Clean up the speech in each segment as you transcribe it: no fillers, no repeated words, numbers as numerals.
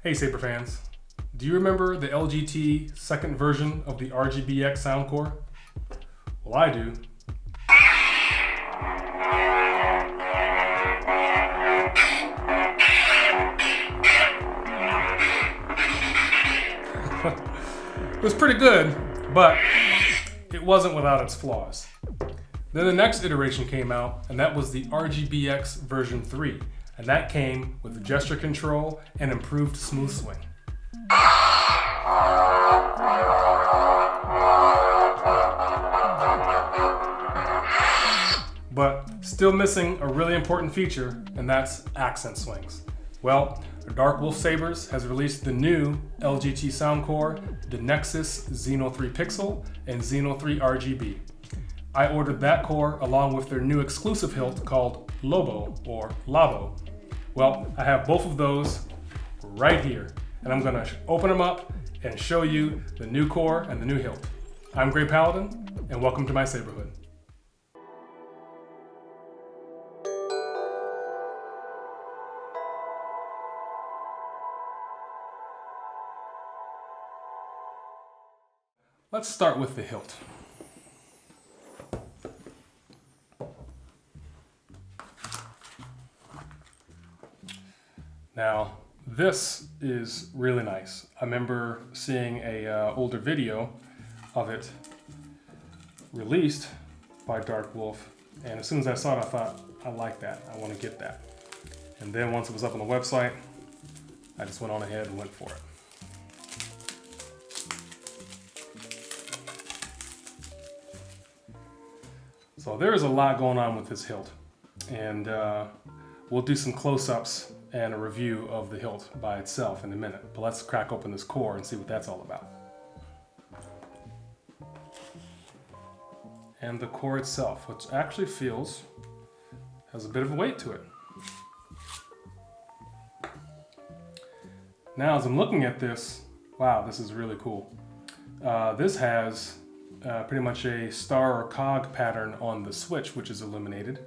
Hey Saber fans, do you remember the LGT second version of the RGBX sound core? Well, I do. It was pretty good, but it wasn't without its flaws. Then the next iteration came out, and that was the RGBX version 3, and that came with gesture control and improved smooth swing. But still missing a really important feature, and that's accent swings. Well, Darkwolf Sabers has released the new LGT sound core, the Nexus XENO3 Pixel and XENO3 RGB. I ordered that core along with their new exclusive hilt called Lobo or Labo. Well, I have both of those right here, and I'm gonna open them up and show you the new core and the new hilt. I'm graypaladin, and welcome to my Saberhood. Let's start with the hilt. Now, this is really nice. I remember seeing a older video of it released by Darkwolf, and as soon as I saw it, I thought, I like that. I want to get that. And then once it was up on the website, I just went on ahead and went for it. So there is a lot going on with this hilt, and we'll do some close-ups and a review of the hilt by itself in a minute. But let's crack open this core and see what that's all about. And the core itself, which actually has a bit of a weight to it. Now, as I'm looking at this, wow, this is really cool. This has pretty much a star or cog pattern on the switch, which is illuminated.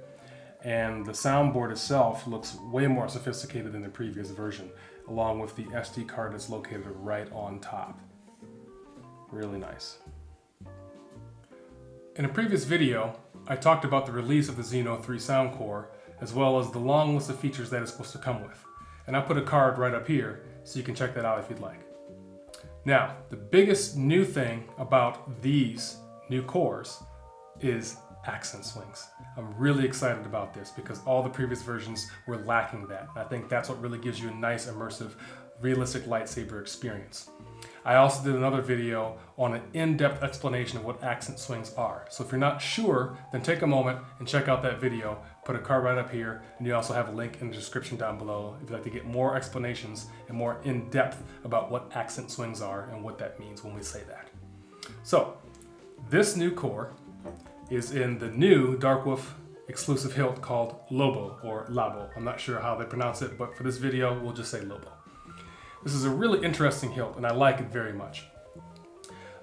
And the soundboard itself looks way more sophisticated than the previous version, along with the SD card that's located right on top. Really nice. In a previous video, I talked about the release of the XENO3 sound core, as well as the long list of features that it's supposed to come with. And I put a card right up here, so you can check that out if you'd like. Now, the biggest new thing about these new cores is accent swings. I'm really excited about this because all the previous versions were lacking that. I think that's what really gives you a nice, immersive, realistic lightsaber experience. I also did another video on an in-depth explanation of what accent swings are. So if you're not sure, then take a moment and check out that video. Put a card right up here, and you also have a link in the description down below if you'd like to get more explanations and more in-depth about what accent swings are and what that means when we say that. So, this new core is in the new Darkwolf exclusive hilt called Lobo or Labo. I'm not sure how they pronounce it, but for this video, we'll just say Lobo. This is a really interesting hilt, and I like it very much.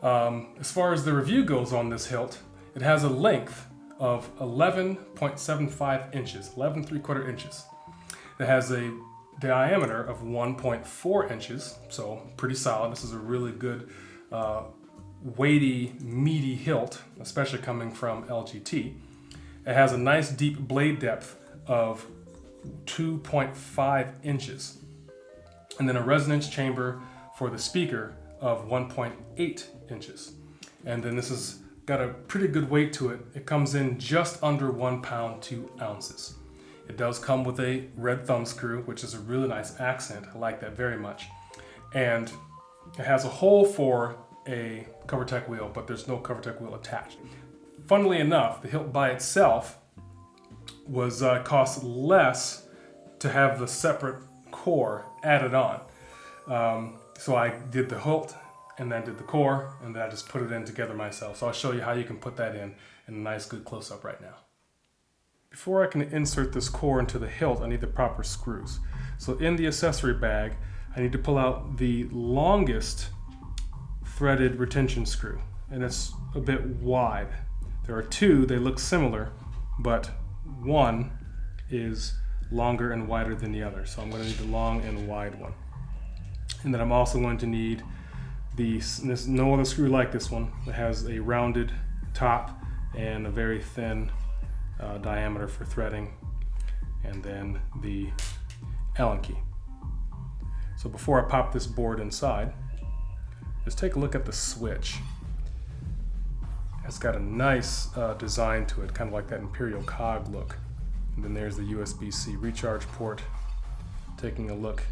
As far as the review goes on this hilt, it has a length of 11.75 inches, 11 3/4 inches. It has a diameter of 1.4 inches, so pretty solid. This is a really good weighty, meaty hilt, especially coming from LGT. It has a nice deep blade depth of 2.5 inches. And then a resonance chamber for the speaker of 1.8 inches. And then this has got a pretty good weight to it. It comes in just under 1 pound, 2 ounces. It does come with a red thumb screw, which is a really nice accent. I like that very much. And it has a hole for a CoverTech wheel, but there's no CoverTech wheel attached. Funnily enough, the hilt by itself was cost less to have the separate core added on. So I did the hilt and then did the core, and then I just put it in together myself. So I'll show you how you can put that in a nice good close-up right now. Before I can insert this core into the hilt, I need the proper screws. So in the accessory bag, I need to pull out the longest threaded retention screw, and it's a bit wide. There are two, they look similar, but one is longer and wider than the other. So I'm going to need the long and wide one. And then I'm also going to need there's no other screw like this one. It has a rounded top and a very thin diameter for threading, and then the Allen key. So before I pop this board inside, just take a look at the switch. It's got a nice design to it, kind of like that Imperial cog look. And then there's the USB-C recharge port. Taking a look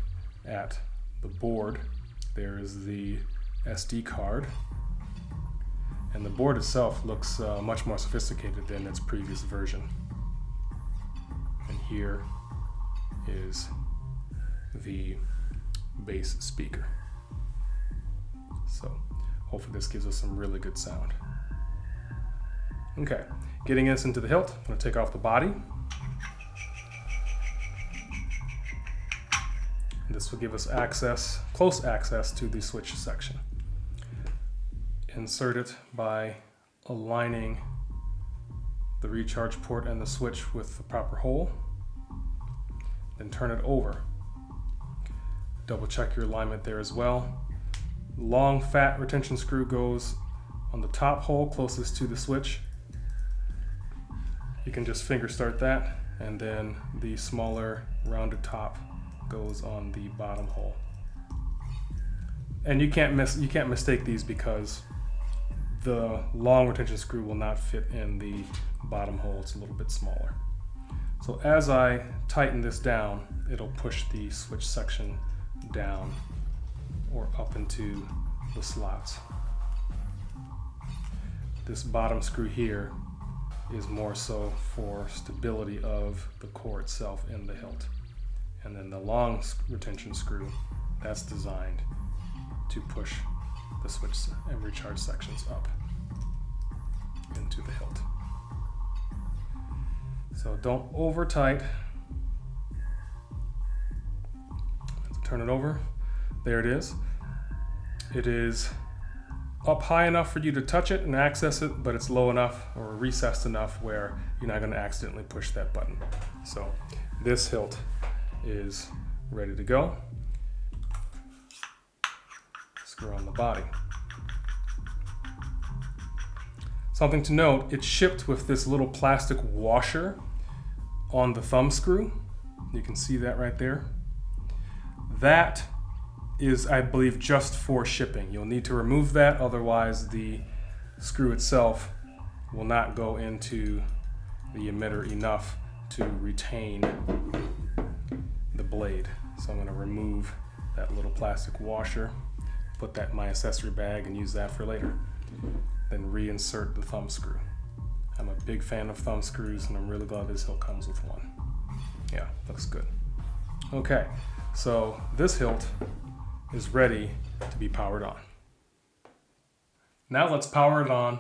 at the board, there is the SD card. And the board itself looks much more sophisticated than its previous version. And here is the bass speaker. So hopefully this gives us some really good sound. Okay, getting us into the hilt, I'm going to take off the body. This will give us close access to the switch section. Insert it by aligning the recharge port and the switch with the proper hole. Then turn it over. Double check your alignment there as well. Long fat retention screw goes on the top hole closest to the switch. You can just finger start that, and then the smaller rounded top goes on the bottom hole. And you can't mistake these because the long retention screw will not fit in the bottom hole. It's a little bit smaller. So as I tighten this down, it'll push the switch section down or up into the slots. This bottom screw here is more so for stability of the core itself in the hilt. And then the long retention screw, that's designed to push the switch and recharge sections up into the hilt. So don't over tight. Turn it over. There it is. It is up high enough for you to touch it and access it, but it's low enough or recessed enough where you're not going to accidentally push that button. So this hilt is ready to go. Screw on the body. Something to note, it's shipped with this little plastic washer on the thumb screw. You can see that right there. That is, I believe, just for shipping. You'll need to remove that, otherwise the screw itself will not go into the emitter enough to retain the blade. So I'm going to remove that little plastic washer, put that in my accessory bag and use that for later. Then reinsert the thumb screw. I'm a big fan of thumb screws and I'm really glad this hilt comes with one. Yeah, looks good. Okay, so this hilt is ready to be powered on. Now let's power it on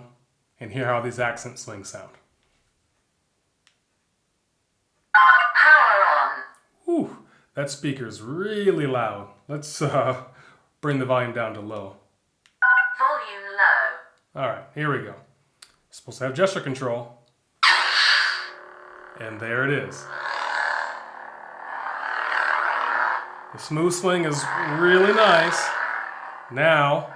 and hear how these accent swings sound. Power on. Whew, that speaker is really loud. Let's bring the volume down to low. Volume low. All right, here we go. Supposed to have gesture control. And there it is. The smooth swing is really nice. Now,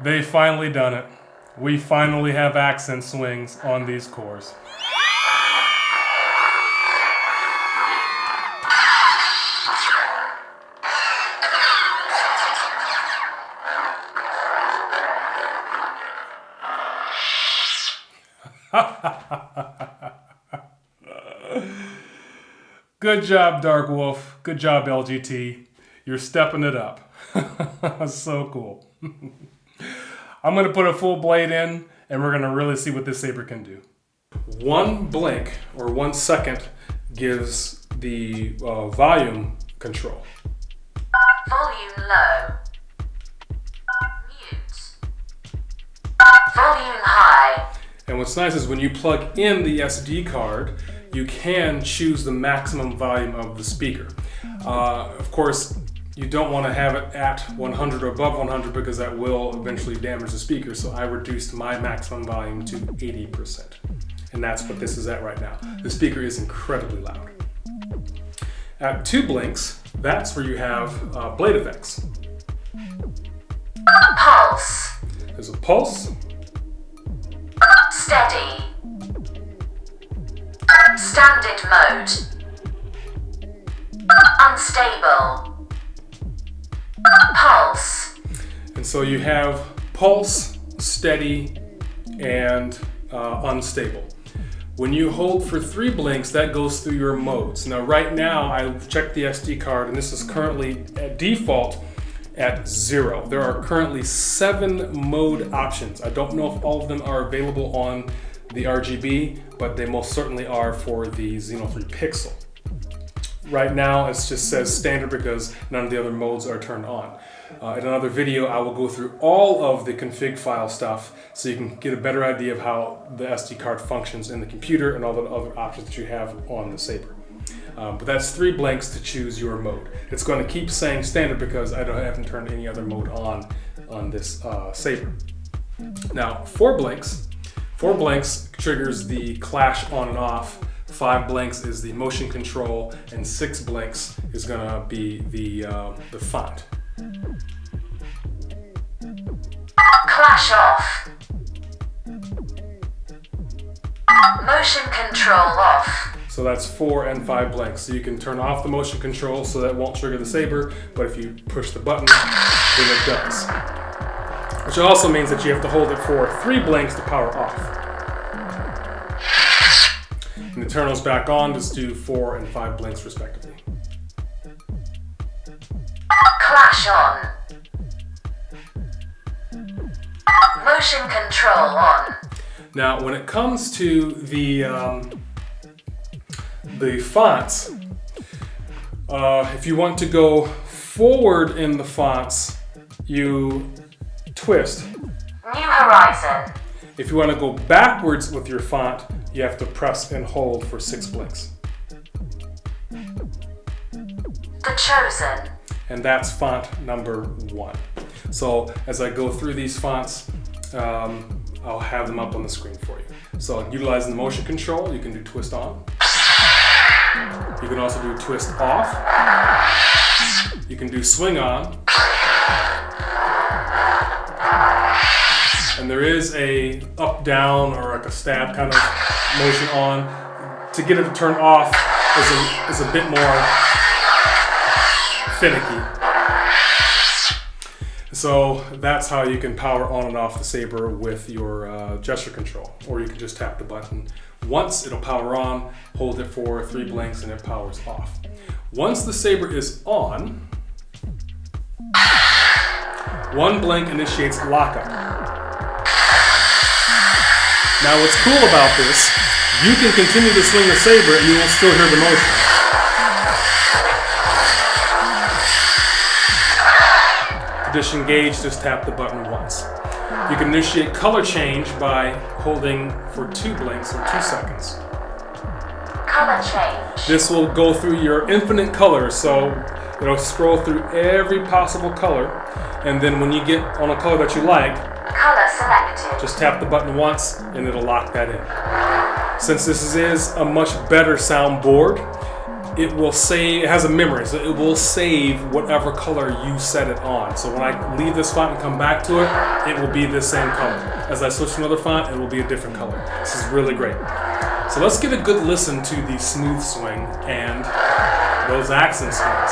they finally done it. We finally have accent swings on these cores. Good job, Darkwolf. Good job, LGT. You're stepping it up. So cool. I'm going to put a full blade in, and we're going to really see what this saber can do. 1 blink, or 1 second, gives the volume control. Volume low. Mute. Volume high. And what's nice is when you plug in the SD card, you can choose the maximum volume of the speaker. Of course, you don't want to have it at 100 or above 100 because that will eventually damage the speaker. So I reduced my maximum volume to 80%. And that's what this is at right now. The speaker is incredibly loud. At 2 blinks, that's where you have blade effects. Pulse. There's a pulse, Steady. Standard mode. Unstable. Pulse. and so you have pulse, steady, and unstable. When you hold for 3 blinks, that goes through your modes. Now right now, I've checked the SD card, and this is currently at default at 0. There are currently 7 mode options. I don't know if all of them are available on the RGB, but they most certainly are for the XENO3 Pixel. Right now, it just says standard because none of the other modes are turned on. In another video, I will go through all of the config file stuff so you can get a better idea of how the SD card functions in the computer and all the other options that you have on the Saber. But that's 3 blinks to choose your mode. It's going to keep saying standard because I haven't turned any other mode on this Saber. Now, 4 blinks. 4 blinks triggers the clash on and off. 5 blinks is the motion control, and 6 blinks is going to be the font. Clash off. Motion control off. So that's 4 and 5 blinks. So you can turn off the motion control so that won't trigger the Saber, but if you push the button, then it does. Which also means that you have to hold it for 3 blinks to power off. And to turn those back on, just do 4 and 5 blinks respectively. Clash on. Motion control on. Now, when it comes to the fonts, if you want to go forward in the fonts, you twist. New Horizon. If you want to go backwards with your font, you have to press and hold for 6 blinks. The Chosen. And that's font number 1. So as I go through these fonts, I'll have them up on the screen for you. So utilizing the motion control, you can do twist on. You can also do twist off. You can do swing on. And there is a up, down, or like a stab kind of motion on. To get it to turn off is a bit more finicky. So that's how you can power on and off the Saber with your gesture control. Or you can just tap the button once, it'll power on, hold it for 3 blinks, and it powers off. Once the Saber is on, 1 blink initiates lockup. Now what's cool about this, you can continue to swing the Saber and you will still hear the motion. To disengage, just tap the button once. You can initiate color change by holding for 2 blinks or 2 seconds. Color change. This will go through your infinite colors, so it'll scroll through every possible color, and then when you get on a color that you like, Color selected. just tap the button once and it'll lock that in. Since this is a much better sound board, it will save, it has a memory, so it will save whatever color you set it on. So when I leave this font and come back to it, it will be the same color. As I switch to another font, it will be a different color. This is really great. So let's get a good listen to the smooth swing and those accent swings.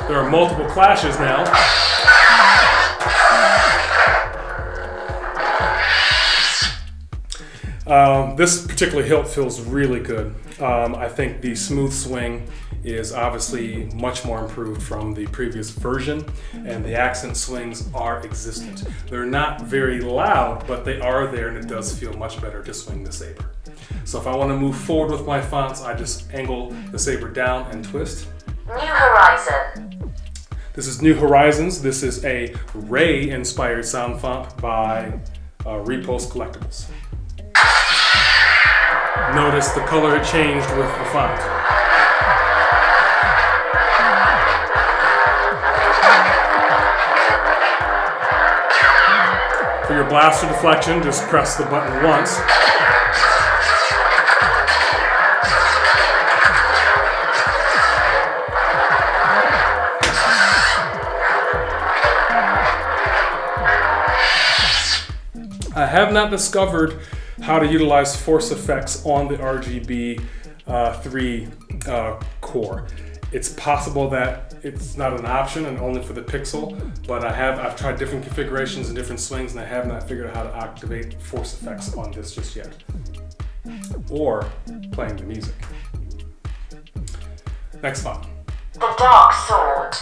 There are multiple clashes now. This particular hilt feels really good. I think the smooth swing is obviously much more improved from the previous version, and the accent swings are existent. They're not very loud, but they are there, and it does feel much better to swing the saber. So if I want to move forward with my fonts, I just angle the saber down and twist. New Horizon. This is New Horizons. This is a Rey-inspired sound font by Repulse Collectibles. Notice the color changed with the font. For your blaster deflection, just press the button once. I have not discovered how to utilize force effects on the RGB 3 core. It's possible that it's not an option and only for the Pixel, but I've tried different configurations and different swings, and I have not figured out how to activate force effects on this just yet. Or playing the music. Next font. The Dark Sword.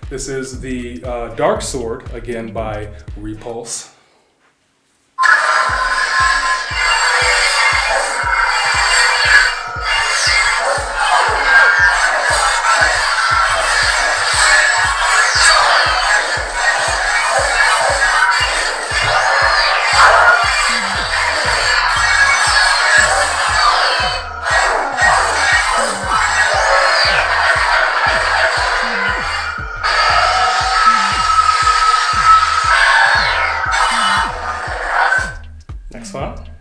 This is the Dark Sword, again by Repulse.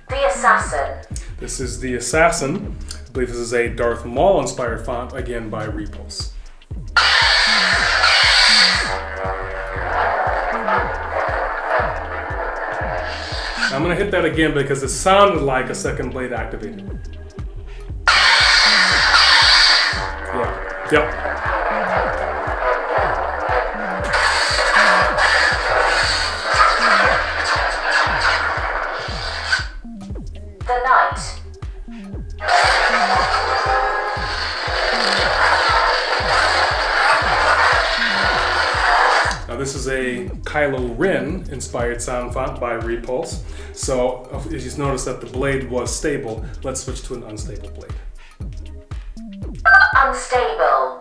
The Assassin. This is the Assassin. I believe this is a Darth Maul inspired font, again by Repulse. I'm going to hit that again because it sounded like a second blade activated. Yeah. Yep. The Knight. Now this is a Kylo Ren inspired sound font by Repulse. So if you notice that the blade was stable, let's switch to an unstable blade. Unstable.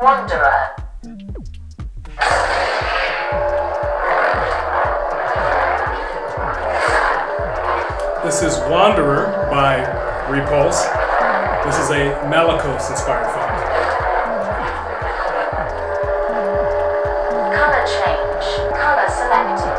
Wanderer. This is Wanderer by Repulse. This is a Malicos inspired font. Color change. Color selected.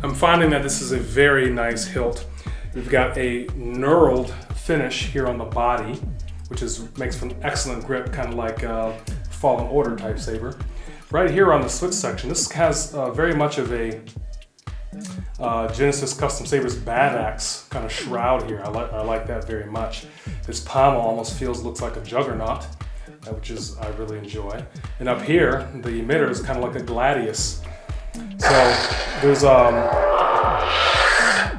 I'm finding that this is a very nice hilt. We've got a knurled finish here on the body, which makes for an excellent grip, kind of like a Fallen Order type saber. Right here on the switch section, this has very much of a Genesis Custom Sabers bad axe kind of shroud here. I like that very much. This pommel almost looks like a juggernaut, which I really enjoy. And up here, the emitter is kind of like a gladius. So there's a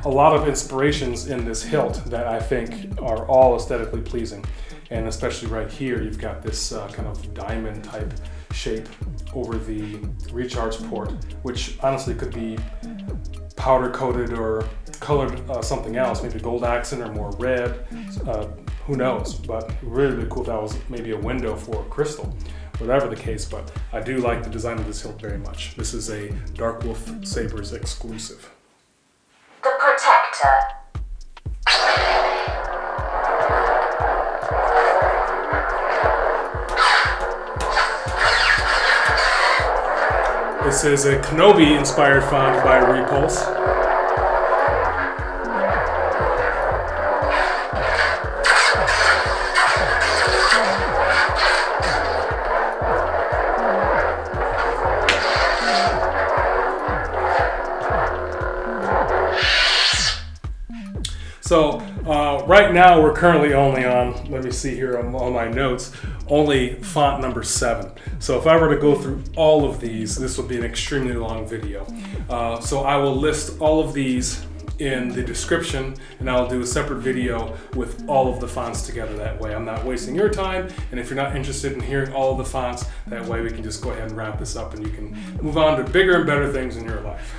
lot of inspirations in this hilt that I think are all aesthetically pleasing. And especially right here, you've got this kind of diamond type shape over the recharge port, which honestly could be powder coated or colored something else, maybe gold accent or more red, who knows. But really cool if that was maybe a window for crystal, whatever the case. But I do like the design of this hilt very much. This is a Darkwolf Sabers exclusive. The Protector. This is a Kenobi inspired font by Repulse. right now we're currently only on, let me see here on my notes, only font number 7. So if I were to go through all of these, this would be an extremely long video. So I will list all of these in the description, and I'll do a separate video with all of the fonts together. That way I'm not wasting your time, and if you're not interested in hearing all of the fonts, that way we can just go ahead and wrap this up and you can move on to bigger and better things in your life.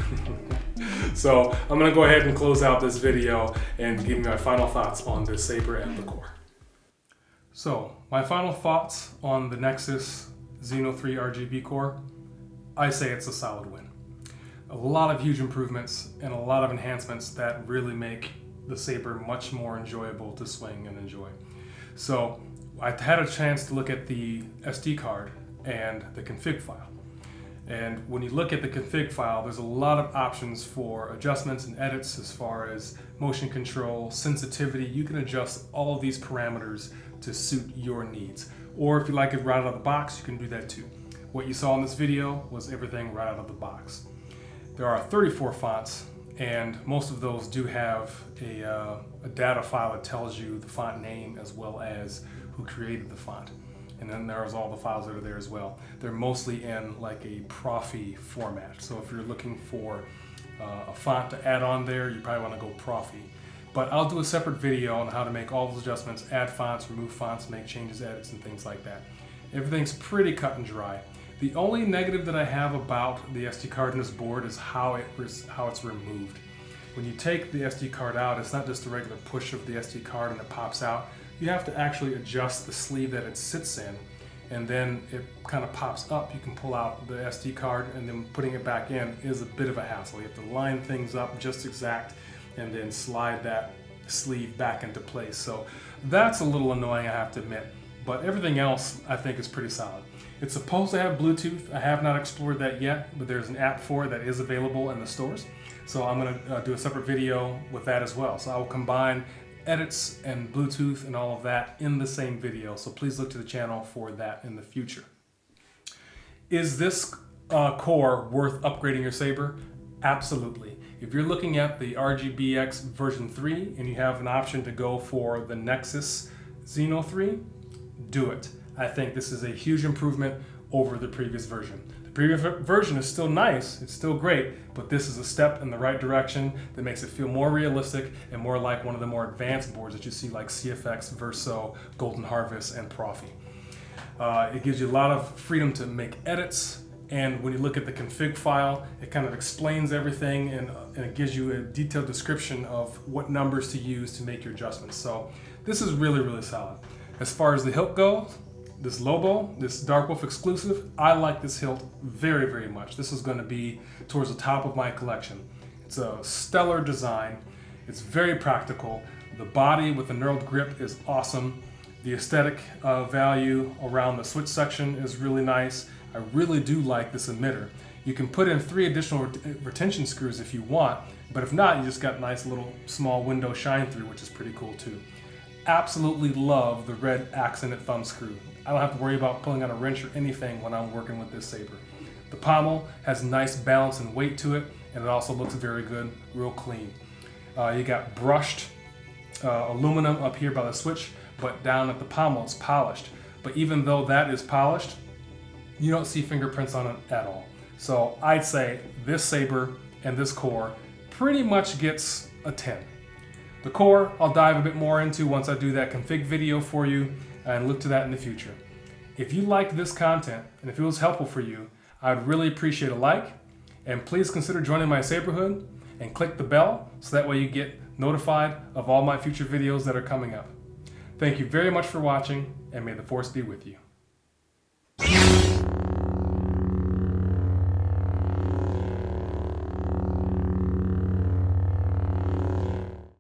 So I'm gonna go ahead and close out this video and give you my final thoughts on this Saber and the core. So my final thoughts on the Nexus XENO3 RGB core, I say it's a solid win. A lot of huge improvements and a lot of enhancements that really make the Saber much more enjoyable to swing and enjoy. So I had a chance to look at the SD card and the config file. And when you look at the config file, there's a lot of options for adjustments and edits as far as motion control, sensitivity. You can adjust all of these parameters to suit your needs. Or if you like it right out of the box, you can do that too. What you saw in this video was everything right out of the box. There are 34 fonts, and most of those do have a data file that tells you the font name as well as who created the font. And then there's all the files that are there as well. They're mostly in like a Profi format. So if you're looking for a font to add on there, you probably want to go Profi. But I'll do a separate video on how to make all those adjustments, add fonts, remove fonts, make changes, edits, and things like that. Everything's pretty cut and dry. The only negative that I have about the SD card in this board is how it's removed. When you take the SD card out, it's not just a regular push of the SD card and it pops out. You have to actually adjust the sleeve that it sits in, and then it kind of pops up. You can pull out the SD card, and then putting it back in is a bit of a hassle. You have to line things up just exact and then slide that sleeve back into place. So that's a little annoying, I have to admit, but everything else I think is pretty solid. It's supposed to have Bluetooth. I have not explored that yet, but there's an app for it that is available in the stores. So I'm gonna do a separate video with that as well. So I will combine edits and Bluetooth and all of that in the same video. So please look to the channel for that in the future. Is this core worth upgrading your Saber? Absolutely. If you're looking at the RGBX version 3 and you have an option to go for the Nexus XENO3, do it. I think this is a huge improvement over the previous version. The previous version is still nice, it's still great, but this is a step in the right direction that makes it feel more realistic and more like one of the more advanced boards that you see like CFX, Verso, Golden Harvest, and Profi. It gives you a lot of freedom to make edits, and when you look at the config file, it kind of explains everything and it gives you a detailed description of what numbers to use to make your adjustments. So this is really, really solid. As far as the hilt goes, this Lobo, this Darkwolf exclusive, I like this hilt very, very much. This is going to be towards the top of my collection. It's a stellar design. It's very practical. The body with the knurled grip is awesome. The aesthetic value around the switch section is really nice. I really do like this emitter. You can put in 3 additional retention screws if you want, but if not, you just got a nice little small window shine through, which is pretty cool too. Absolutely love the red accented thumb screw. I don't have to worry about pulling out a wrench or anything when I'm working with this Saber. The pommel has nice balance and weight to it, and it also looks very good, real clean. You got brushed aluminum up here by the switch, but down at the pommel it's polished. But even though that is polished, you don't see fingerprints on it at all. So I'd say this Saber and this core pretty much gets a 10. The core I'll dive a bit more into once I do that config video for you, and look to that in the future. If you liked this content and if it was helpful for you, I'd really appreciate a like, and please consider joining my Saberhood and click the bell so that way you get notified of all my future videos that are coming up. Thank you very much for watching, and may the Force be with you.